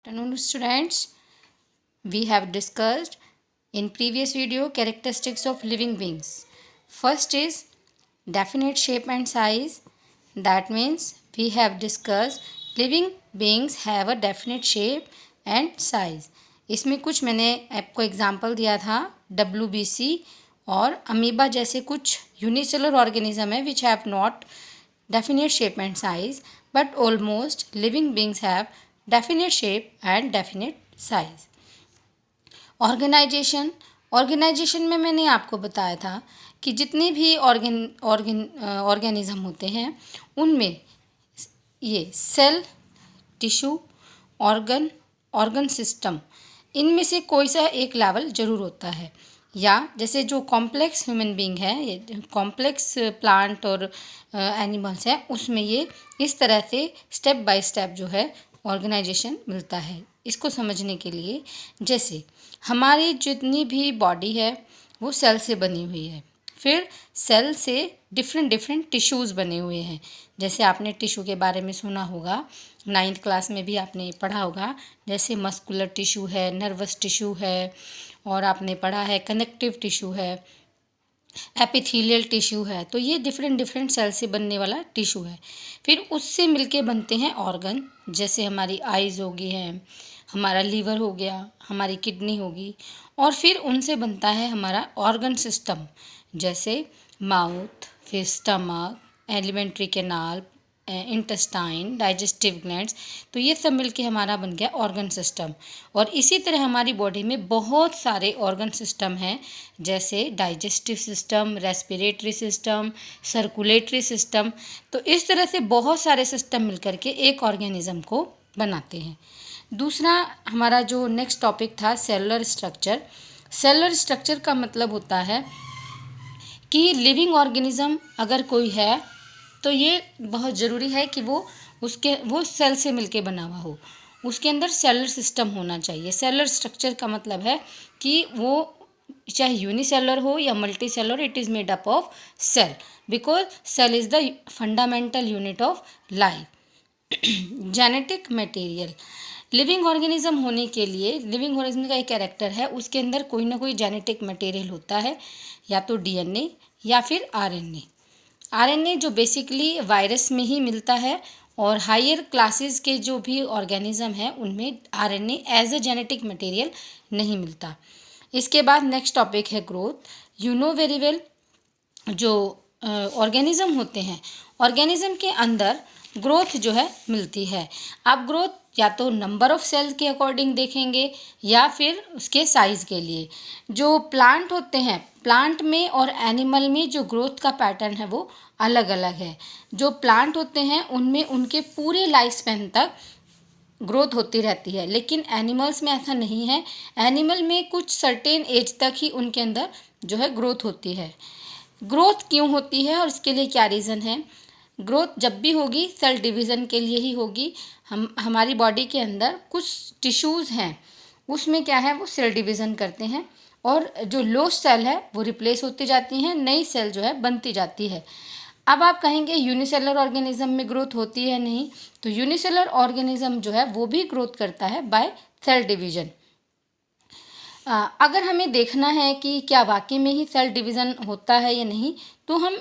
Afternoon students, we have discussed in previous video characteristics of living beings. First is definite shape and size. That means we have discussed living beings have a definite shape and size. इसमें कुछ मैंने आपको example दिया था WBC और amoeba जैसे कुछ unicellular organism है which have not definite shape and size, but almost living beings have definite shape and definite size. Organization में मैंने आपको बताया था कि जितने भी ऑर्गेनिज्म होते हैं उनमें ये सेल, टिश्यू, ऑर्गन सिस्टम, इनमें से कोई सा एक लेवल ज़रूर होता है। या जैसे जो कॉम्प्लेक्स ह्यूमन बीइंग है, ये कॉम्प्लेक्स प्लांट और एनिमल्स हैं, उसमें ये इस तरह से स्टेप बाय स्टेप जो है ऑर्गेनाइजेशन मिलता है। इसको समझने के लिए जैसे हमारी जितनी भी बॉडी है वो सेल से बनी हुई है, फिर सेल से डिफरेंट टिश्यूज़ बने हुए हैं। जैसे आपने टिश्यू के बारे में सुना होगा, 9th क्लास में भी आपने पढ़ा होगा, जैसे मस्कुलर टिश्यू है, नर्वस टिश्यू है, और आपने पढ़ा है कनेक्टिव टिश्यू है, एपिथेलियल टिश्यू है। तो ये डिफरेंट सेल से बनने वाला टिश्यू है। फिर उससे मिलके बनते हैं ऑर्गन, जैसे हमारी आइज़ होगी हैं, हमारा लीवर हो गया, हमारी किडनी होगी, और फिर उनसे बनता है हमारा ऑर्गन सिस्टम, जैसे माउथ, फिर stomach, alimentary canal, intestine, digestive glands. तो ये सब मिलके हमारा बन गया ऑर्गन सिस्टम। और इसी तरह हमारी बॉडी में बहुत सारे ऑर्गन सिस्टम हैं, जैसे digestive system, respiratory system, circulatory system. तो इस तरह से बहुत सारे सिस्टम मिलकर के एक ऑर्गेनिज्म को बनाते हैं। दूसरा हमारा जो नेक्स्ट टॉपिक था सेलुलर स्ट्रक्चर। सेलुलर स्ट्रक्चर का मतलब होता है कि लिविंग ऑर्गेनिज्म अगर कोई है तो ये बहुत ज़रूरी है कि वो सेल से मिलके बना हुआ हो, उसके अंदर सेलुलर सिस्टम होना चाहिए। सेलुलर स्ट्रक्चर का मतलब है कि वो चाहे यूनिसेलुलर हो या multicellular, it is made up of cell, because cell is the fundamental unit of life. Genetic material, living organism होने के लिए लिविंग ऑर्गेनिज्म का एक कैरेक्टर है, उसके अंदर कोई ना कोई जेनेटिक मटेरियल होता है, या तो डीएनए या फिर आरएनए जो बेसिकली वायरस में ही मिलता है, और हायर क्लासेस के जो भी ऑर्गेनिज्म है उनमें RNA as a genetic material नहीं मिलता। इसके बाद नेक्स्ट टॉपिक है growth. You know very well, जो ऑर्गेनिज्म होते हैं, ऑर्गेनिज्म के अंदर ग्रोथ जो है मिलती है। आप ग्रोथ या तो नंबर ऑफ सेल के अकॉर्डिंग देखेंगे या फिर उसके साइज़ के लिए। जो प्लांट होते हैं, प्लांट में और एनिमल में जो ग्रोथ का पैटर्न है वो अलग अलग है। जो प्लांट होते हैं उनमें उनके पूरे लाइफ स्पैन तक ग्रोथ होती रहती है, लेकिन एनिमल्स में ऐसा नहीं है। एनिमल में कुछ सर्टेन एज तक ही उनके अंदर जो है ग्रोथ होती है। ग्रोथ क्यों होती है और इसके लिए क्या रीज़न है? ग्रोथ जब भी होगी सेल डिवीज़न के लिए ही होगी। हमारी बॉडी के अंदर कुछ टिश्यूज़ हैं, उसमें क्या है, वो सेल डिवीज़न करते हैं, और जो लॉस्ट सेल है वो रिप्लेस होती जाती हैं, नई सेल जो है बनती जाती है। अब आप कहेंगे यूनिसेलुलर ऑर्गेनिज्म में ग्रोथ होती है नहीं, तो यूनिसेलुलर ऑर्गेनिज्म जो है वो भी ग्रोथ करता है बाय सेल डिवीज़न। अगर हमें देखना है कि क्या वाकई में ही सेल डिवीज़न होता है या नहीं, तो हम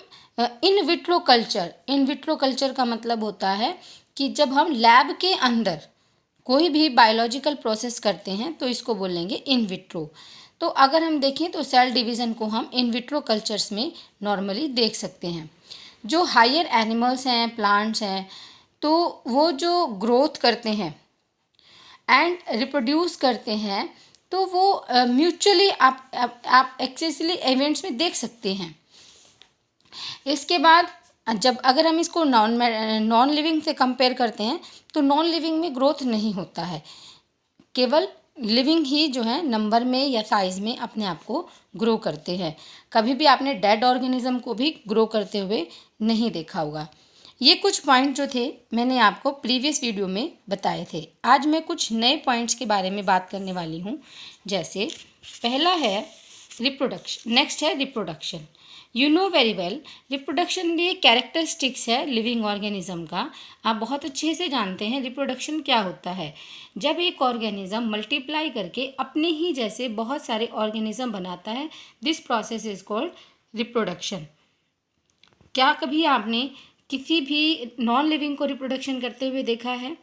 इन विट्रो कल्चर का मतलब होता है कि जब हम लैब के अंदर कोई भी बायोलॉजिकल प्रोसेस करते हैं तो इसको बोलेंगे इन विट्रो। तो अगर हम देखें तो सेल डिवीज़न को हम इन विट्रो कल्चर्स में नॉर्मली देख सकते हैं। जो हायर एनिमल्स हैं, प्लांट्स हैं, तो वो जो ग्रोथ करते हैं एंड रिप्रोड्यूस करते हैं, तो वो म्यूचुअली आप एक्सेसली इवेंट्स में देख सकते हैं। इसके बाद जब अगर हम इसको नॉन लिविंग से कंपेयर करते हैं तो नॉन लिविंग में ग्रोथ नहीं होता है, केवल लिविंग ही जो है नंबर में या साइज़ में अपने आप को ग्रो करते हैं। कभी भी आपने डेड ऑर्गेनिज्म को भी ग्रो करते हुए नहीं देखा होगा। ये कुछ पॉइंट जो थे मैंने आपको प्रीवियस वीडियो में बताए थे। आज मैं कुछ नए पॉइंट्स के बारे में बात करने वाली हूँ। जैसे पहला है रिप्रोडक्शन, नेक्स्ट है reproduction. You know very well, reproduction भी एक कैरेक्टरिस्टिक्स है लिविंग ऑर्गेनिज्म का। आप बहुत अच्छे से जानते हैं रिप्रोडक्शन क्या होता है। जब एक ऑर्गेनिज्म मल्टीप्लाई करके अपने ही जैसे बहुत सारे ऑर्गेनिज्म बनाता है, this process is called reproduction. क्या कभी आपने किसी भी नॉन लिविंग को रिप्रोडक्शन करते हुए देखा है?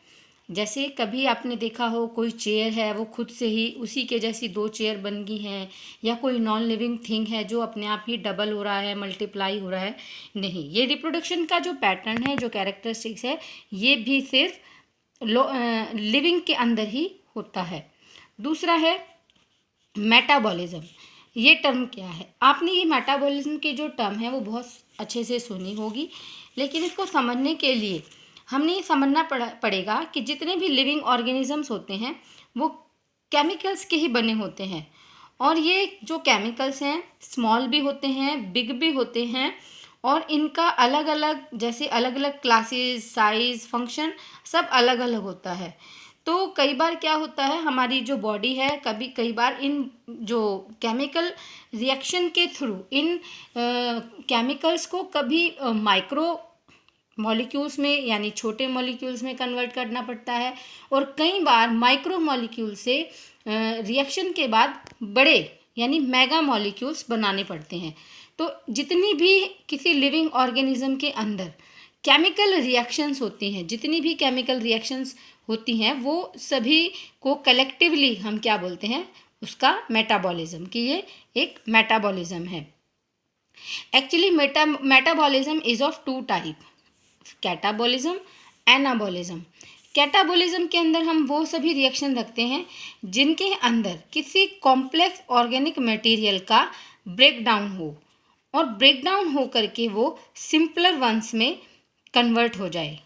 जैसे कभी आपने देखा हो कोई चेयर है, वो खुद से ही उसी के जैसी दो चेयर बन गई हैं, या कोई नॉन लिविंग थिंग है जो अपने आप ही डबल हो रहा है, मल्टीप्लाई हो रहा है? नहीं, ये रिप्रोडक्शन का जो पैटर्न है, जो कैरेक्टरिस्टिक्स है, ये भी सिर्फ लिविंग के अंदर ही होता है। दूसरा है मेटाबॉलिज्म। ये टर्म क्या है? आपने ये मेटाबॉलिज्म की जो टर्म है वो बहुत अच्छे से सुनी होगी, लेकिन इसको समझने के लिए हमने ये समझना पड़ेगा कि जितने भी लिविंग ऑर्गेनिजम्स होते हैं वो केमिकल्स के ही बने होते हैं। और ये जो केमिकल्स हैं स्मॉल भी होते हैं, बिग भी होते हैं, और इनका अलग अलग जैसे अलग अलग क्लासेस, साइज, फंक्शन सब अलग अलग होता है। तो कई बार क्या होता है, हमारी जो बॉडी है कई बार इन जो केमिकल रिएक्शन के थ्रू इन केमिकल्स को कभी माइक्रो मॉलिक्यूल्स में यानी छोटे मॉलिक्यूल्स में कन्वर्ट करना पड़ता है, और कई बार माइक्रो मॉलिक्यूल से रिएक्शन के बाद बड़े यानी मेगा मॉलिक्यूल्स बनाने पड़ते हैं। तो जितनी भी किसी लिविंग ऑर्गेनिज्म के अंदर केमिकल रिएक्शंस होती हैं, जितनी भी केमिकल रिएक्शंस होती हैं, वो सभी को कलेक्टिवली हम क्या बोलते हैं? उसका मेटाबॉलिज्म, कि ये एक मेटाबॉलिज्म है। Actually metabolism is of two type, catabolism, anabolism. Catabolism के अंदर हम वो सभी रिएक्शन रखते हैं जिनके अंदर किसी कॉम्प्लेक्स ऑर्गेनिक मटेरियल का ब्रेकडाउन हो, और ब्रेकडाउन हो करके वो सिंपलर वंस में कन्वर्ट हो जाए।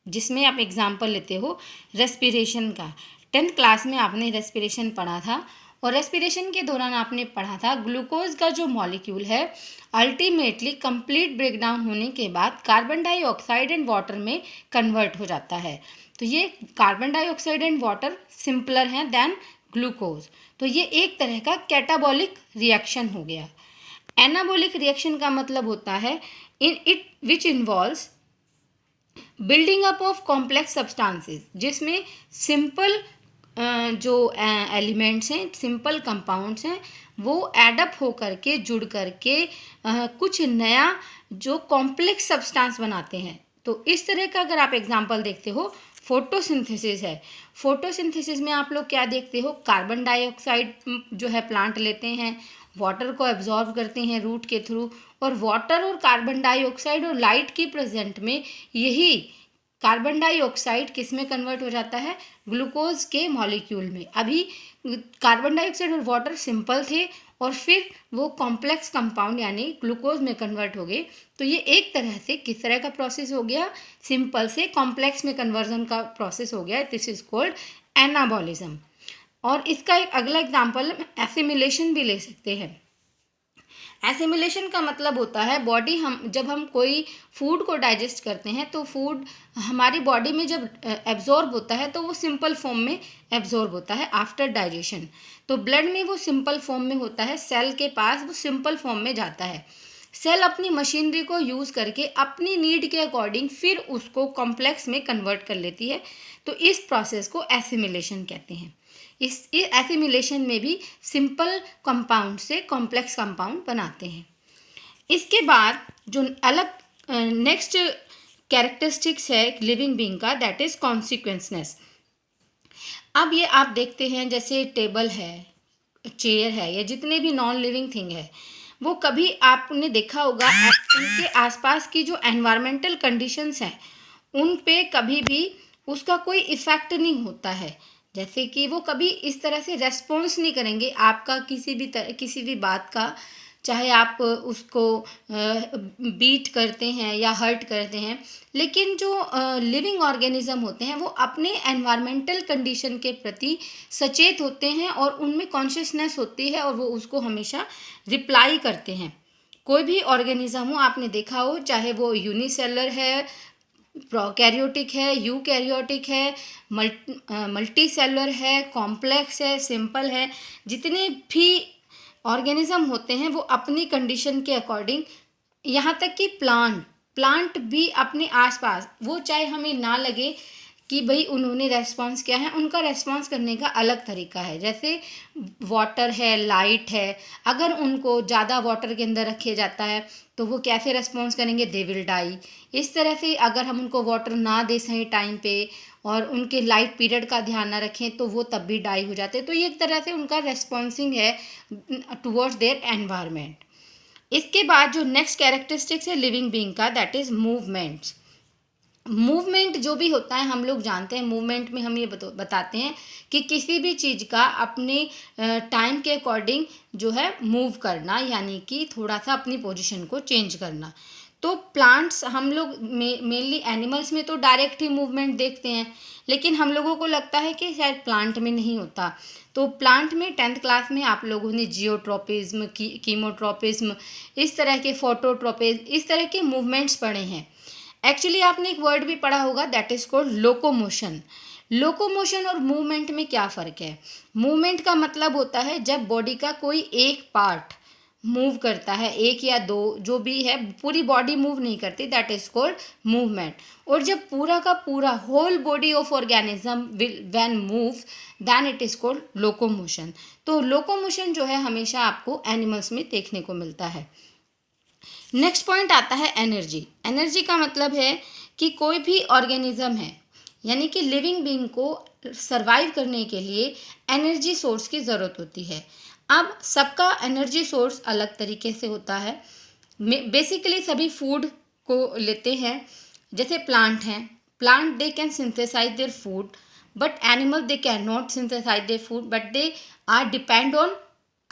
जिसमें आप एग्जांपल लेते हो रेस्पिरेशन का। 10th क्लास में आपने रेस्पिरेशन पढ़ा था, और रेस्पिरेशन के दौरान आपने पढ़ा था ग्लूकोज का जो मॉलिक्यूल है अल्टीमेटली कंप्लीट ब्रेकडाउन होने के बाद कार्बन डाइऑक्साइड एंड वाटर में कन्वर्ट हो जाता है। तो ये carbon dioxide and water simpler हैं देन ग्लूकोज। तो ये एक तरह का कैटाबॉलिक रिएक्शन हो गया। एनाबॉलिक रिएक्शन का मतलब होता है in it which involves building up of complex substances, जिसमें सिंपल जो एलिमेंट्स हैं, सिंपल कंपाउंड्स हैं, वो एडअप हो करके जुड़ करके कुछ नया जो कॉम्प्लेक्स सब्सटेंस बनाते हैं। तो इस तरह का अगर आप एग्जांपल देखते हो, फोटोसिंथेसिस है। फोटोसिंथेसिस में आप लोग क्या देखते हो? कार्बन डाइऑक्साइड जो है प्लांट लेते हैं, वाटर को एब्जॉर्ब करते हैं रूट के थ्रू, और वाटर और कार्बन डाइऑक्साइड और लाइट की प्रेजेंट में यही कार्बन डाइऑक्साइड किस में कन्वर्ट हो जाता है? ग्लूकोज के मॉलिक्यूल में। अभी कार्बन डाइऑक्साइड और वाटर सिंपल थे, और फिर वो कॉम्प्लेक्स कंपाउंड यानी ग्लूकोज में कन्वर्ट हो गए। तो ये एक तरह से किस तरह का प्रोसेस हो गया? सिंपल से कॉम्प्लेक्स में कन्वर्जन का प्रोसेस हो गया। This is called anabolism. और इसका एक अगला एग्जाम्पल एसिमिलेशन भी ले सकते हैं। एसिमिलेशन का मतलब होता है बॉडी, हम जब हम कोई फूड को डाइजेस्ट करते हैं तो फूड हमारी बॉडी में जब एब्जॉर्ब होता है तो वो सिंपल फॉर्म में एब्जॉर्ब होता है आफ्टर डाइजेशन। तो ब्लड में वो सिंपल फॉर्म में होता है, सेल के पास वो सिंपल फॉर्म में जाता है। सेल अपनी मशीनरी को यूज़ करके अपनी नीड के अकॉर्डिंग फिर उसको कॉम्प्लेक्स में कन्वर्ट कर लेती है। तो इस प्रोसेस को एसिमिलेशन कहते हैं। इस एसिमिलेशन में भी सिंपल कंपाउंड से कॉम्प्लेक्स कंपाउंड बनाते हैं। इसके बाद जो अलग नेक्स्ट कैरेक्टरिस्टिक्स है लिविंग बीइंग का, दैट इज कॉन्सिक्वेंसनेस। अब ये आप देखते हैं जैसे टेबल है, चेयर है, या जितने भी नॉन लिविंग थिंग है, वो कभी आपने देखा होगा उनके आसपास की जो एनवायरमेंटल कंडीशंस हैं उन पे कभी भी उसका कोई इफ़ेक्ट नहीं होता है। जैसे कि वो कभी इस तरह से रेस्पॉन्स नहीं करेंगे आपका किसी भी बात का, चाहे आप उसको बीट करते हैं या हर्ट करते हैं। लेकिन जो लिविंग ऑर्गेनिज्म होते हैं वो अपने एनवायरमेंटल कंडीशन के प्रति सचेत होते हैं, और उनमें कॉन्शियसनेस होती है, और वो उसको हमेशा रिप्लाई करते हैं। कोई भी ऑर्गेनिज्म हो, आपने देखा हो, चाहे वो यूनिसेलर है, प्रोकैरियोटिक है, यूकैरियोटिक है, मल्टी सेलुलर है, कॉम्प्लेक्स है, सिंपल है, जितने भी ऑर्गेनिज्म होते हैं वो अपनी कंडीशन के अकॉर्डिंग, यहाँ तक कि प्लांट भी अपने आसपास, वो चाहे हमें ना लगे कि भाई उन्होंने रेस्पॉन्स किया है, उनका रेस्पॉन्स करने का अलग तरीका है। जैसे वाटर है, लाइट है, अगर उनको ज़्यादा वाटर के अंदर रखे जाता है तो वो कैसे रेस्पॉन्स करेंगे, दे विल डाई। इस तरह से अगर हम उनको वाटर ना दे सही टाइम पे और उनके लाइट पीरियड का ध्यान ना रखें तो वो तब भी डाई हो जाते हैं। तो ये एक तरह से उनका रेस्पॉन्सिंग है टुवर्ड्स देयर एनवायरनमेंट। इसके बाद जो नेक्स्ट कैरेक्टरिस्टिक्स है लिविंग बीइंग का, दैट इज मूवमेंट्स। मूवमेंट जो भी होता है हम लोग जानते हैं, मूवमेंट में हम ये बताते हैं कि किसी भी चीज़ का अपने टाइम के अकॉर्डिंग जो है मूव करना, यानी कि थोड़ा सा अपनी पोजीशन को चेंज करना। तो प्लांट्स, हम लोग मेनली एनिमल्स में तो डायरेक्ट ही मूवमेंट देखते हैं, लेकिन हम लोगों को लगता है कि शायद प्लांट में नहीं होता। तो प्लांट में 10th क्लास में आप लोगों ने जियोट्रोपिज्म, कीमोट्रोपिज्म, इस तरह के फोटोट्रोपिज्म, इस तरह के मूवमेंट्स पढ़े हैं। एक्चुअली आपने एक वर्ड भी पढ़ा होगा, that is called locomotion. Locomotion और मूवमेंट में क्या फ़र्क है? मूवमेंट का मतलब होता है जब बॉडी का कोई एक पार्ट मूव करता है, एक या दो, जो भी है, पूरी बॉडी मूव नहीं करती, दैट इज कॉल्ड मूवमेंट। और जब पूरा का पूरा whole body of organism will when move, then it is called locomotion. तो लोकोमोशन जो है हमेशा आपको एनिमल्स में देखने को मिलता है। नेक्स्ट पॉइंट आता है एनर्जी। एनर्जी का मतलब है कि कोई भी ऑर्गेनिज्म है, यानी कि लिविंग बीइंग को सरवाइव करने के लिए एनर्जी सोर्स की ज़रूरत होती है। अब सबका एनर्जी सोर्स अलग तरीके से होता है। बेसिकली सभी फूड को लेते हैं, जैसे प्लांट हैं, plant they can synthesize their food, but animal they can not synthesize their food, but they are depend on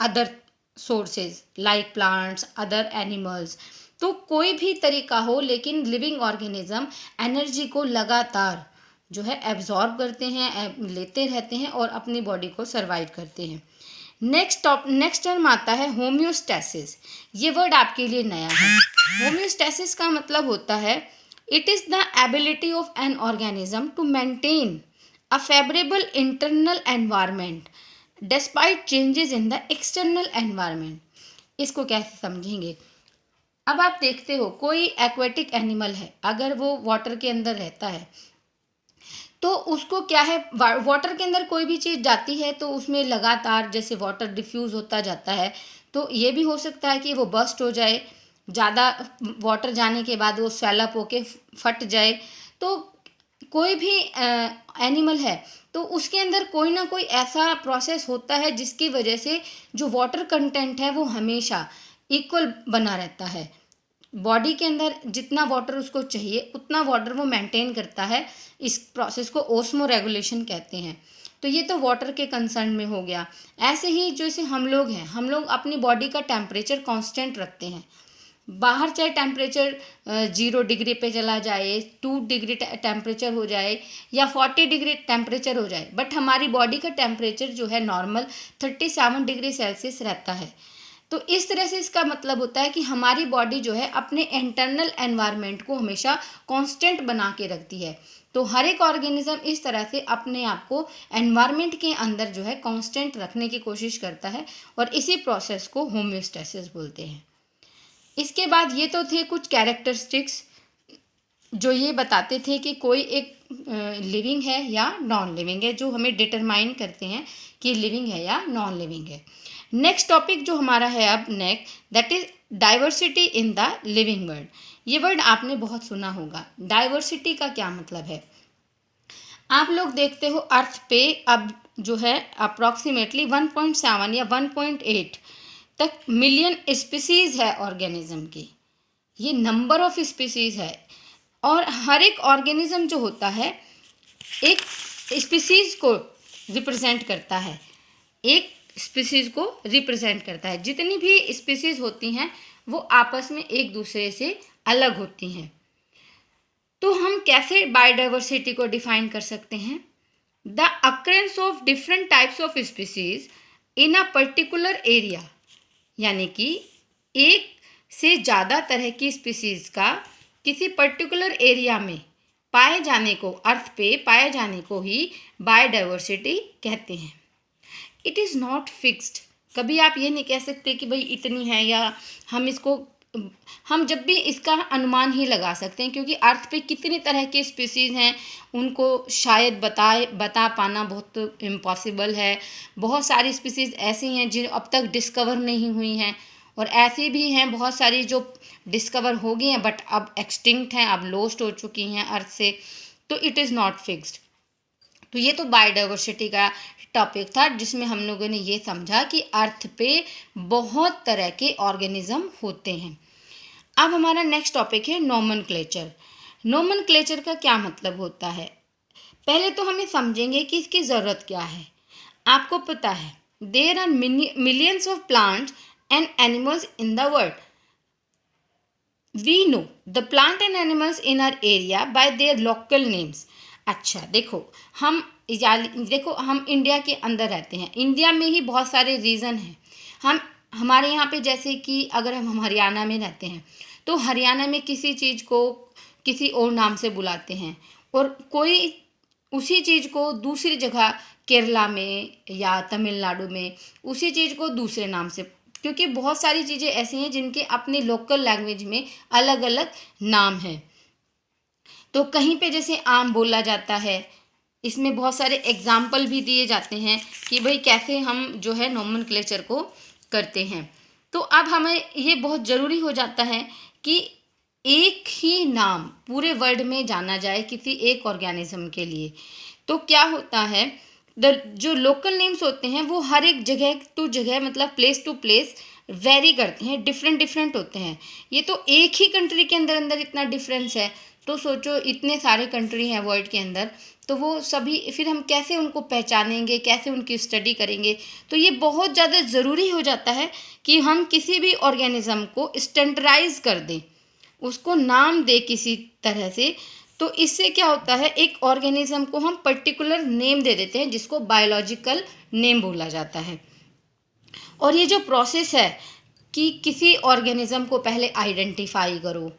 other sources like plants, other animals. तो कोई भी तरीका हो, लेकिन लिविंग ऑर्गेनिज्म एनर्जी को लगातार जो है एब्जॉर्ब करते हैं, लेते रहते हैं और अपनी बॉडी को सर्वाइव करते हैं। नेक्स्ट टर्म आता है होम्योस्टैसिस। ये वर्ड आपके लिए नया है। होम्योस्टैसिस का मतलब होता है it is the ability of an organism to maintain a favourable internal environment despite changes in the external environment. इसको कैसे समझेंगे? अब आप देखते हो कोई एक्वेटिक एनिमल है, अगर वो वाटर के अंदर रहता है तो उसको क्या है, वाटर के अंदर कोई भी चीज़ जाती है तो उसमें लगातार जैसे वाटर डिफ्यूज़ होता जाता है, तो ये भी हो सकता है कि वो बस्ट हो जाए, ज़्यादा वाटर जाने के बाद वो स्वेलअप होके फट जाए। तो कोई भी एनिमल है तो उसके अंदर कोई ना कोई ऐसा प्रोसेस होता है जिसकी वजह से जो वाटर कंटेंट है वो हमेशा इक्वल बना रहता है। बॉडी के अंदर जितना वाटर उसको चाहिए उतना वाटर वो मेंटेन करता है। इस प्रोसेस को ओस्मो रेगुलेशन कहते हैं। तो ये तो वाटर के कंसर्न में हो गया। ऐसे ही जैसे हम लोग हैं, हम लोग अपनी बॉडी का टेम्परेचर कांस्टेंट रखते हैं। बाहर चाहे टेम्परेचर 0 डिग्री पे चला जाए, 2 डिग्री टेम्परेचर हो जाए या 40 डिग्री टेम्परेचर हो जाए, बट हमारी बॉडी का टेम्परेचर जो है नॉर्मल 37 डिग्री सेल्सियस रहता है। तो इस तरह से इसका मतलब होता है कि हमारी बॉडी जो है अपने इंटरनल एनवायरनमेंट को हमेशा कांस्टेंट बना के रखती है। तो हर एक ऑर्गेनिज्म इस तरह से अपने आप को एनवायरनमेंट के अंदर जो है कांस्टेंट रखने की कोशिश करता है और इसी प्रोसेस को होम्योस्टैसिस बोलते हैं। इसके बाद ये तो थे कुछ कैरेक्टरिस्टिक्स जो ये बताते थे कि कोई एक लिविंग है या नॉन लिविंग है, जो हमें डिटरमाइन करते हैं कि लिविंग है या नॉन लिविंग है। नेक्स्ट टॉपिक जो हमारा है अब next, that is diversity in the living world. ये वर्ड आपने बहुत सुना होगा। डाइवर्सिटी का क्या मतलब है? आप लोग देखते हो अर्थ पे अब जो है अप्रॉक्सीमेटली 1.7 या 1.8 तक मिलियन स्पीसीज है ऑर्गेनिज्म की। ये नंबर ऑफ स्पीसीज है और हर एक ऑर्गेनिज्म जो होता है एक स्पीसीज को रिप्रेजेंट करता है, एक स्पीसीज को रिप्रेजेंट करता है। जितनी भी स्पीसीज होती हैं वो आपस में एक दूसरे से अलग होती हैं। तो हम कैसे बायोडाइवर्सिटी को डिफाइन कर सकते हैं? The occurrence of different types of species in a particular area, यानी कि एक से ज़्यादा तरह की स्पीसीज का किसी पर्टिकुलर एरिया में पाए जाने को, अर्थ पे पाए जाने को ही बायोडाइवर्सिटी कहते हैं। इट इज़ नॉट फिक्स्ड कभी आप ये नहीं कह सकते कि भाई इतनी है, या हम जब भी इसका अनुमान ही लगा सकते हैं, क्योंकि अर्थ पे कितनी तरह के स्पीसीज़ हैं उनको शायद बता पाना बहुत इम्पॉसिबल है। बहुत सारी स्पीसीज़ ऐसी हैं जो अब तक डिस्कवर नहीं हुई हैं, और ऐसी भी हैं बहुत सारी जो डिस्कवर हो गई हैं बट अब एक्सटिंक्ट हैं, अब लॉस्ट हो चुकी हैं अर्थ से। तो इट इज़ नॉट फिक्स्ड। तो ये तो बायोडाइवर्सिटी का टॉपिक था, जिसमें हम लोगों ने ये समझा कि अर्थ पे बहुत तरह के ऑर्गेनिज्म होते हैं। अब हमारा नेक्स्ट टॉपिक है नोमेनक्लेचर। नोमेनक्लेचर का क्या मतलब होता है? पहले तो हमें समझेंगे कि इसकी ज़रूरत क्या है। आपको पता है there are millions of plants and animals in the world. We know the plant and animals in our area by their local names. अच्छा देखो, हम इंडिया के अंदर रहते हैं, इंडिया में ही बहुत सारे रीजन हैं। हमारे यहाँ पे जैसे कि अगर हम हरियाणा में रहते हैं तो हरियाणा में किसी चीज़ को किसी और नाम से बुलाते हैं, और कोई उसी चीज़ को दूसरी जगह केरला में या तमिलनाडु में उसी चीज़ को दूसरे नाम से, क्योंकि बहुत सारी चीज़ें ऐसी हैं जिनके अपने लोकल लैंग्वेज में अलग अलग नाम हैं। तो कहीं पे जैसे आम बोला जाता है, इसमें बहुत सारे एग्जाम्पल भी दिए जाते हैं कि भाई कैसे हम जो है नोमेनक्लेचर को करते हैं। तो अब हमें ये बहुत ज़रूरी हो जाता है कि एक ही नाम पूरे वर्ल्ड में जाना जाए किसी एक ऑर्गेनिज्म के लिए। तो क्या होता है, जो लोकल नेम्स होते हैं वो हर एक जगह टू जगह, मतलब प्लेस टू प्लेस वेरी करते हैं, डिफरेंट होते हैं। ये तो एक ही कंट्री के अंदर अंदर इतना डिफरेंस है, तो सोचो इतने सारे कंट्री हैं वर्ल्ड के अंदर, तो वो सभी फिर हम कैसे उनको पहचानेंगे, कैसे उनकी स्टडी करेंगे। तो ये बहुत ज़्यादा ज़रूरी हो जाता है कि हम किसी भी ऑर्गेनिज्म को स्टैंडर्डाइज कर दें, उसको नाम दे किसी तरह से। तो इससे क्या होता है, एक ऑर्गेनिज्म को हम पर्टिकुलर नेम दे देते हैं जिसको बायोलॉजिकल नेम बोला जाता है। और ये जो प्रोसेस है कि किसी ऑर्गेनिज्म को पहले आइडेंटिफाई करो,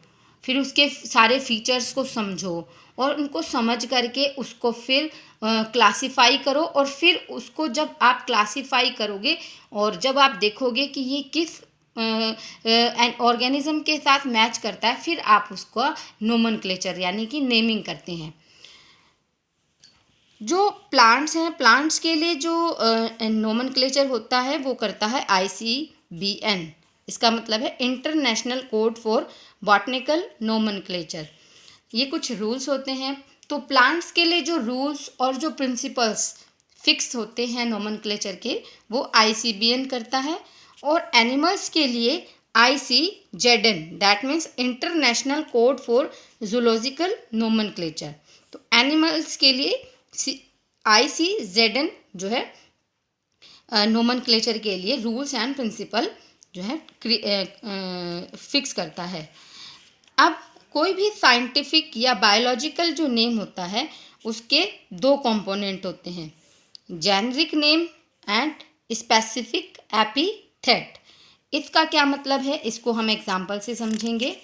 फिर उसके सारे फीचर्स को समझो, और उनको समझ करके उसको फिर क्लासिफाई करो, और फिर उसको जब आप क्लासिफाई करोगे और जब आप देखोगे कि ये किस ऑर्गेनिज्म के साथ मैच करता है, फिर आप उसका नोमेनक्लेचर यानी कि नेमिंग करते हैं। जो प्लांट्स हैं, प्लांट्स के लिए जो नोमेनक्लेचर होता है वो करता है ICBN। इसका मतलब है international code for botanical nomenclature. ये कुछ रूल्स होते हैं। तो प्लांट्स के लिए जो रूल्स और जो प्रिंसिपल्स फिक्स होते हैं नोमेनक्लेचर के, वो ICBN करता है। और एनिमल्स के लिए ICZN, that means international code for zoological nomenclature. तो एनिमल्स के लिए ICZN जो है नोमेनक्लेचर के लिए रूल्स एंड प्रिंसिपल जो है फिक्स करता है। अब कोई भी साइंटिफिक या बायोलॉजिकल जो नेम होता है उसके दो कंपोनेंट होते हैं, generic name and specific epithet. इसका क्या मतलब है, इसको हम एग्जांपल से समझेंगे।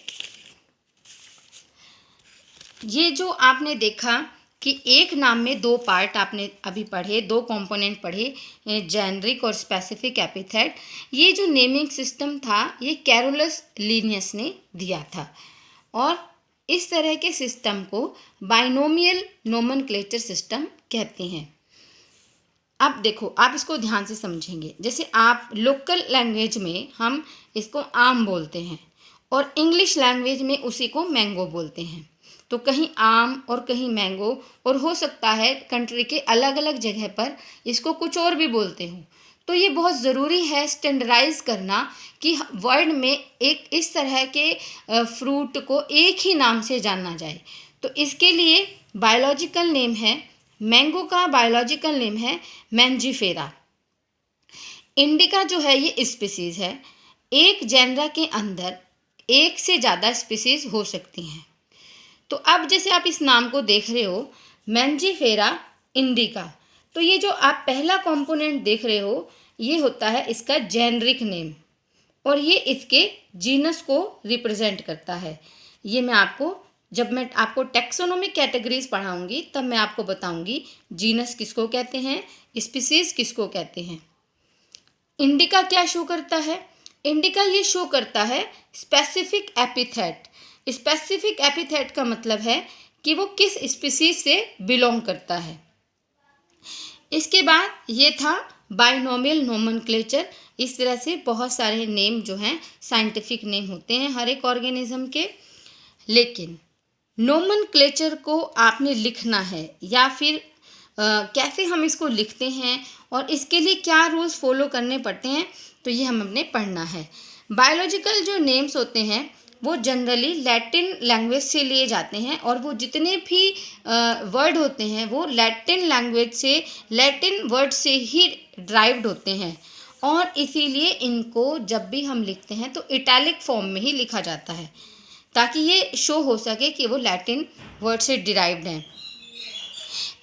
ये जो आपने देखा कि एक नाम में दो पार्ट आपने अभी पढ़े, दो कंपोनेंट पढ़े, जेनरिक और स्पेसिफिक एपिथेट। ये जो नेमिंग सिस्टम था ये कैरोलस लिनियस ने दिया था, और इस तरह के सिस्टम को बाइनोमियल नोमेनक्लेचर सिस्टम कहते हैं। अब देखो, आप इसको ध्यान से समझेंगे। जैसे आप लोकल लैंग्वेज में हम इसको आम बोलते हैं, और इंग्लिश लैंग्वेज में उसी को मैंगो बोलते हैं। तो कहीं आम और कहीं मैंगो, और हो सकता है कंट्री के अलग अलग जगह पर इसको कुछ और भी बोलते हो। तो ये बहुत ज़रूरी है स्टैंडर्डाइज करना कि वर्ल्ड में एक इस तरह के फ्रूट को एक ही नाम से जाना जाए। तो इसके लिए बायोलॉजिकल नेम है, मैंगो का बायोलॉजिकल नेम है मैंजीफेरा। इंडिका जो है ये स्पीसीज़ है। एक जेनरा के अंदर एक से ज़्यादा स्पीसीज़ हो सकती हैं। तो अब जैसे आप इस नाम को देख रहे हो, मैंजीफेरा इंडिका, तो ये जो आप पहला कंपोनेंट देख रहे हो ये होता है इसका जेनरिक नेम, और ये इसके जीनस को रिप्रेजेंट करता है। ये जब मैं आपको टैक्सोनॉमिक कैटेगरीज पढ़ाऊंगी तब मैं आपको बताऊंगी जीनस किसको कहते हैं, स्पीसीज किसको कहते हैं। इंडिका क्या शो करता है? इंडिका ये शो करता है स्पेसिफिक एपिथेट। स्पेसिफिक एपिथेट का मतलब है कि वो किस स्पीसीज से बिलोंग करता है। इसके बाद ये था बाइनोमियल नोमेनक्लेचर। इस तरह से बहुत सारे नेम जो हैं साइंटिफिक नेम होते हैं हर एक ऑर्गेनिज्म के, लेकिन नोमेनक्लेचर को आपने लिखना है या फिर कैसे हम इसको लिखते हैं और इसके लिए क्या रूल्स फॉलो करने पड़ते हैं, तो ये हमने पढ़ना है। बायोलॉजिकल जो नेम्स होते हैं वो जनरली लैटिन लैंग्वेज से लिए जाते हैं और वो जितने भी वर्ड होते हैं वो लैटिन लैंग्वेज से, लैटिन वर्ड से ही ड्राइव्ड होते हैं और इसीलिए इनको जब भी हम लिखते हैं तो इटैलिक फॉर्म में ही लिखा जाता है ताकि ये शो हो सके कि वो लैटिन वर्ड से डिराइव्ड हैं।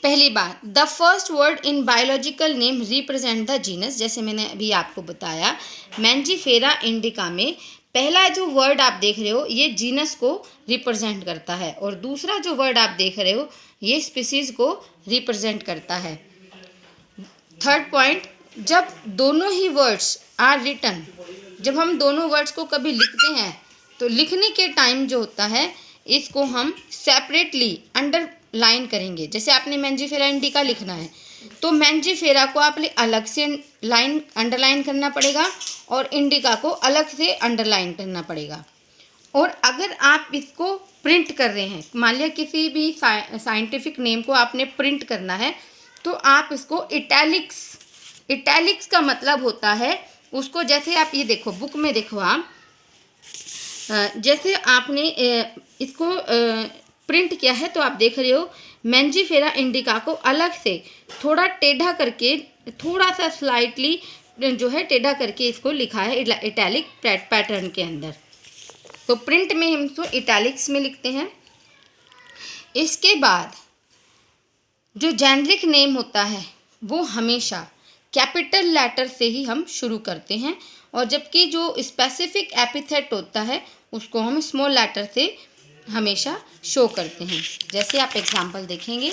पहली बात, the first word in biological name represent the genus. जैसे मैंने अभी आपको बताया, मैंजीफेरा इंडिका में पहला जो वर्ड आप देख रहे हो ये जीनस को रिप्रेजेंट करता है और दूसरा जो वर्ड आप देख रहे हो ये स्पीसीज को रिप्रेजेंट करता है। थर्ड पॉइंट, जब दोनों ही वर्ड्स आर रिटन, जब हम दोनों वर्ड्स को कभी लिखते हैं तो लिखने के टाइम जो होता है इसको हम सेपरेटली अंडरलाइन करेंगे। जैसे आपने मैंजीफेरा इंडिका लिखना है तो मैंजीफेरा को आप अलग से अंडरलाइन करना पड़ेगा और इंडिका को अलग से अंडरलाइन करना पड़ेगा। और अगर आप इसको प्रिंट कर रहे हैं, मान लिया किसी भी साइंटिफिक नेम को आपने प्रिंट करना है तो आप इसको इटैलिक्स का मतलब होता है उसको, जैसे आप ये देखो बुक में देखो आप, जैसे आपने इसको प्रिंट किया है तो आप देख रहे हो मैंजीफेरा इंडिका को अलग से थोड़ा टेढ़ा करके, थोड़ा सा स्लाइटली जो है टेढ़ा करके इसको लिखा है इटैलिक पैटर्न के अंदर। तो प्रिंट में हम इसको इटैलिक्स में लिखते हैं। इसके बाद जो जेनरिक नेम होता है वो हमेशा कैपिटल लेटर से ही हम शुरू करते हैं और जबकि जो स्पेसिफिक एपिथेट होता है उसको हम स्मॉल लेटर से हमेशा शो करते हैं। जैसे आप एग्जांपल देखेंगे,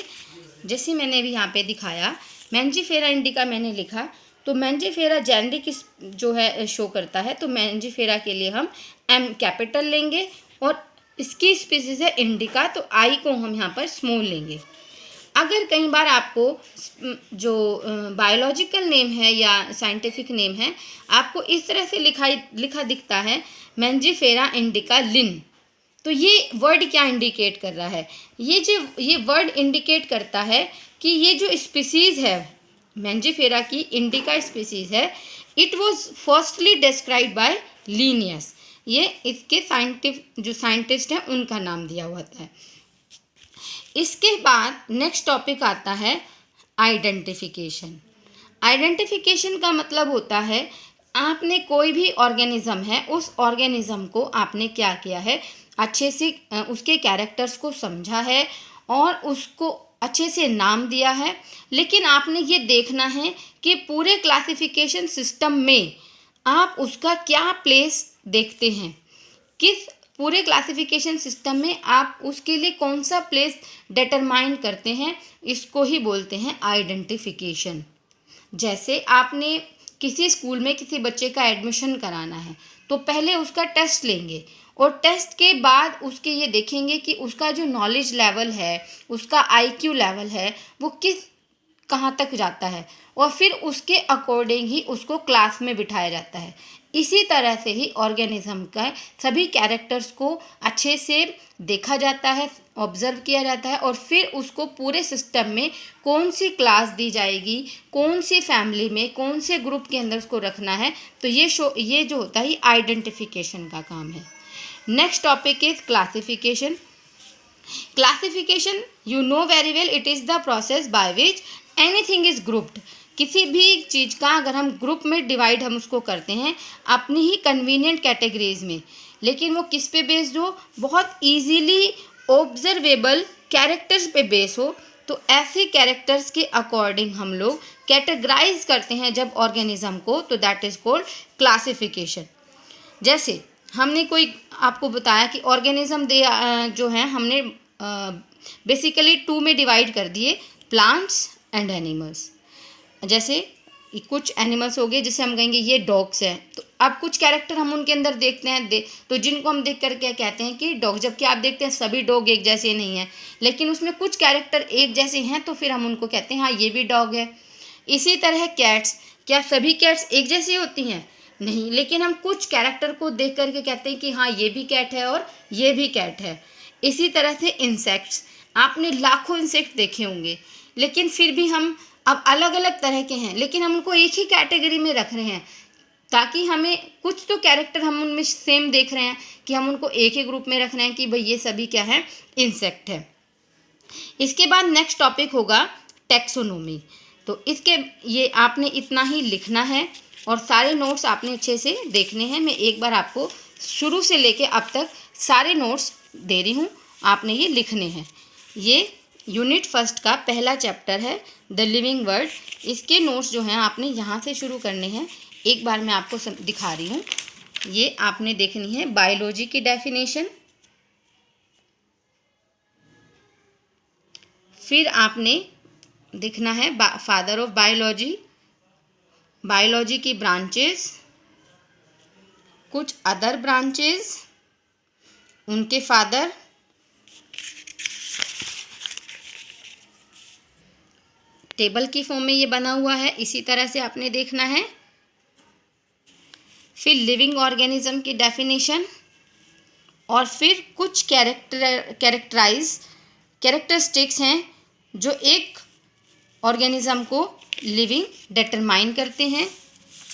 जैसे मैंने अभी यहाँ पे दिखाया मैंजीफेरा इंडिका मैंने लिखा तो मैंजीफेरा जेनरिक जो है शो करता है, तो मैंजीफेरा के लिए हम एम कैपिटल लेंगे और इसकी स्पीसीज है इंडिका तो आई को हम यहाँ पर स्मॉल लेंगे। अगर कई बार आपको जो बायोलॉजिकल नेम है या साइंटिफिक नेम है आपको इस तरह से लिखा दिखता है मैंजीफेरा इंडिका लिन, तो ये वर्ड क्या इंडिकेट कर रहा है? ये वर्ड इंडिकेट करता है कि ये जो स्पीसीज़ है मैंजीफेरा की इंडिका स्पीसीज़ है, it was firstly described bye Linnaeus. ये इसके जो साइंटिस्ट हैं उनका नाम दिया हुआ है। इसके बाद नेक्स्ट टॉपिक आता है आइडेंटिफिकेशन। आइडेंटिफिकेशन का मतलब होता है आपने कोई भी ऑर्गेनिज्म है उस ऑर्गेनिज्म को आपने क्या किया है, अच्छे से उसके कैरेक्टर्स को समझा है और उसको अच्छे से नाम दिया है, लेकिन आपने ये देखना है कि पूरे क्लासिफिकेशन सिस्टम में आप उसका क्या प्लेस देखते हैं, किस पूरे क्लासिफिकेशन सिस्टम में आप उसके लिए कौन सा प्लेस डिटरमाइन करते हैं, इसको ही बोलते हैं आइडेंटिफिकेशन। जैसे आपने किसी स्कूल में किसी बच्चे का एडमिशन कराना है तो पहले उसका टेस्ट लेंगे और टेस्ट के बाद उसके ये देखेंगे कि उसका जो नॉलेज लेवल है, उसका आईक्यू लेवल है, वो कहाँ तक जाता है और फिर उसके अकॉर्डिंग ही उसको क्लास में बिठाया जाता है। इसी तरह से ही ऑर्गेनिज्म का सभी कैरेक्टर्स को अच्छे से देखा जाता है, ऑब्जर्व किया जाता है और फिर उसको पूरे सिस्टम में कौन सी क्लास दी जाएगी, कौन सी फैमिली में, कौन से ग्रुप के अंदर उसको रखना है, तो ये जो होता है आइडेंटिफिकेशन का काम है। Next topic is classification. Classification you know very well, it is the process by which anything is grouped. किसी भी चीज़ का अगर हम ग्रुप में डिवाइड हम उसको करते हैं अपनी ही कन्वीनियंट कैटेगरीज में, लेकिन वो किस पे बेस्ड हो, बहुत इजीली ऑब्जर्वेबल कैरेक्टर्स पे बेस हो, तो ऐसे कैरेक्टर्स के अकॉर्डिंग हम लोग कैटेगराइज करते हैं जब ऑर्गेनिज्म को, तो दैट इज कॉल्ड क्लासिफिकेशन। जैसे हमने कोई आपको बताया कि ऑर्गेनिज्म जो है हमने बेसिकली 2 में डिवाइड कर दिए, प्लांट्स एंड एनिमल्स। जैसे कुछ एनिमल्स हो गए जैसे हम कहेंगे ये डॉग्स हैं, तो अब कुछ कैरेक्टर हम उनके अंदर देखते हैं तो जिनको हम देख कर क्या कहते हैं कि डॉग, जबकि आप देखते हैं सभी डॉग एक जैसे नहीं हैं, लेकिन उसमें कुछ कैरेक्टर एक जैसे हैं तो फिर हम उनको कहते हैं हाँ ये भी डॉग है। इसी तरह कैट्स, क्या सभी कैट्स एक जैसी होती हैं? नहीं, लेकिन हम कुछ कैरेक्टर को देख करके कहते हैं कि हाँ ये भी कैट है और ये भी कैट है। इसी तरह से इंसेक्ट्स, आपने लाखों इंसेक्ट देखे होंगे, लेकिन फिर भी हम अब अलग अलग तरह के हैं, लेकिन हम उनको एक ही कैटेगरी में रख रहे हैं ताकि हमें कुछ तो कैरेक्टर हम उनमें सेम देख रहे हैं कि हम उनको एक ही ग्रुप में रख रहे हैं कि भाई ये सभी क्या है, इंसेक्ट है। इसके बाद नेक्स्ट टॉपिक होगा टैक्सोनॉमी। तो इसके ये आपने इतना ही लिखना है और सारे नोट्स आपने अच्छे से देखने हैं। मैं एक बार आपको शुरू से लेके अब तक सारे नोट्स दे रही हूँ, आपने ये लिखने हैं। ये यूनिट फर्स्ट का पहला चैप्टर है द लिविंग वर्ल्ड। इसके नोट्स जो हैं आपने यहाँ से शुरू करने हैं। एक बार मैं आपको दिखा रही हूँ। ये आपने देखनी है बायोलॉजी की डेफिनेशन, फिर आपने देखना है फादर ऑफ बायोलॉजी, बायोलॉजी की ब्रांचेस, कुछ अदर ब्रांचेस, उनके फादर, टेबल की फॉर्म में ये बना हुआ है, इसी तरह से आपने देखना है। फिर लिविंग ऑर्गेनिज्म की डेफिनेशन और फिर कुछ कैरेक्टरिस्टिक्स हैं जो एक ऑर्गेनिज्म को लिविंग डिटरमाइन करते हैं।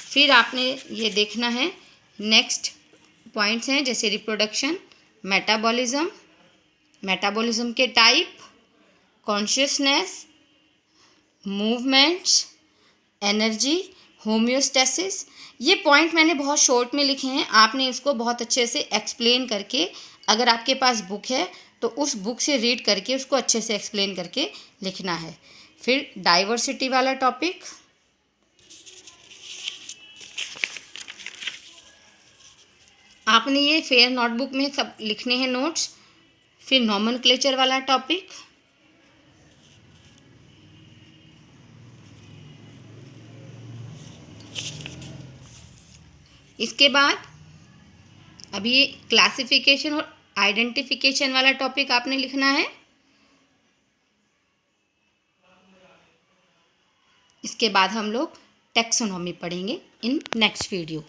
फिर आपने ये देखना है नेक्स्ट पॉइंट्स हैं जैसे रिप्रोडक्शन, मेटाबॉलिज्म के type, consciousness, movements, energy, homeostasis. ये पॉइंट मैंने बहुत शॉर्ट में लिखे हैं, आपने इसको बहुत अच्छे से एक्सप्लेन करके, अगर आपके पास बुक है तो उस बुक से रीड करके उसको अच्छे से एक्सप्लेन करके लिखना है। फिर डाइवर्सिटी वाला टॉपिक, आपने ये फेयर नोटबुक में सब लिखने हैं नोट्स। फिर नॉमेनक्लेचर वाला टॉपिक, इसके बाद अभी ये क्लासिफिकेशन और आइडेंटिफिकेशन वाला टॉपिक आपने लिखना है। इसके बाद हम लोग टैक्सोनॉमी पढ़ेंगे इन नेक्स्ट वीडियो।